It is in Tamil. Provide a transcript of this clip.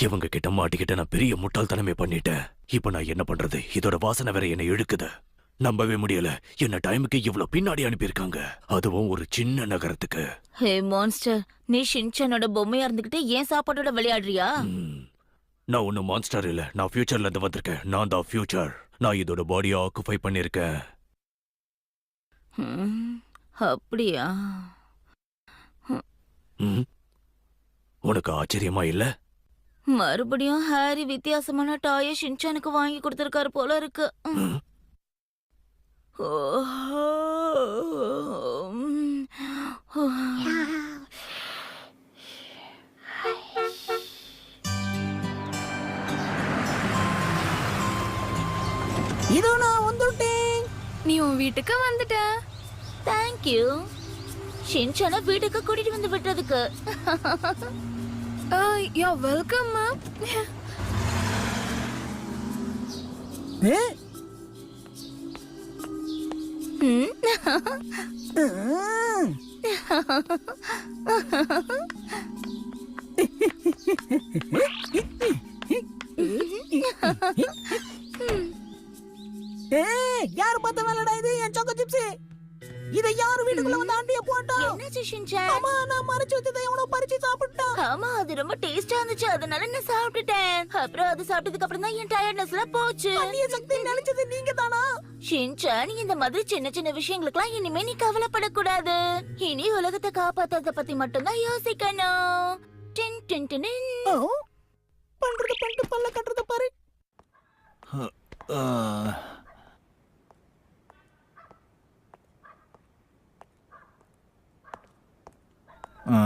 இவங்க கிட்ட மாட்டிக்கிட்ட நான் பெரிய முட்டாள்தனமே பண்ணிட்டேன். இப்ப நான் என்ன பண்றது? இதோட வாசனை வேற என்னை இழுக்குது. நம்பவே முடியல. என்ன டைமுக்கு இவ்வளவு பின்னாடி அனுப்பியிருக்காங்க, அதுவும் ஒரு சின்ன நகரத்துக்கு. ஹே மான்ஸ்டர், நீ ஷின்சானோட பொம்மையா இருந்துகிட்டு ஏன் சாப்பாட்டோட விளையாடுறியா? நான் ஒன்னும் மான்ஸ்டர் இல்ல. நான் ஃபியூச்சர்ல இருந்து வந்திருக்கேன். நான் தான் ஃபியூச்சர். நான் இதோட பாடியை ஆக்குபை பண்ணிருக்கேன். அப்படியா? உனக்கு ஆச்சரியமா இல்ல? மறுபடியும் ஹாரி வித்தியாசமான டாயை ஷின்சானுக்கு வாங்கி கொடுத்திருக்காரு போல இருக்கு. இதோ நான் வந்துட்டேன். நீ உன் வீட்டுக்கு வந்துட்ட. தேங்க்யூ ஷின்சான வீட்டுக்கு கூட்டிட்டு வந்து விட்டதுக்கு. You welcome ma'am. யாரு பார்த்த வேலைடா இது? என் சொக்க சிப்ஸ். இத யாரு வீட்டுக்குள்ள வந்து ஆண்டிய போட்டா? என்னாச்சு ஷின்சான்? அம்மா, நான் மறைச்சு வச்சதை எவனோ பறிச்சு சாப்பிட்டான். ஆமா, அது ரொம்ப டேஸ்டா இருந்துச்சு, அதனால நான் சாப்பிட்டுட்டேன். அப்புறம் அது சாப்பிட்டதுக்கு அப்புறம் தான் என் டயர்ட்னஸ்ல போச்சு. அந்நிய சக்தி நினைச்சது நீங்க தானா? ஷின்சான், இந்த மாதிரி சின்ன சின்ன விஷயங்களுக்குலாம் இனிமே நீ கவலைப்படக்கூடாது. இனி உலகத்தை காப்பாத்துறத பத்தி மட்டும்தான் யோசிக்கணும். டின் டின் டின் டின். பண்றது பண்ணிட்டு பல்ல கட்டுறத பாரு. ஆ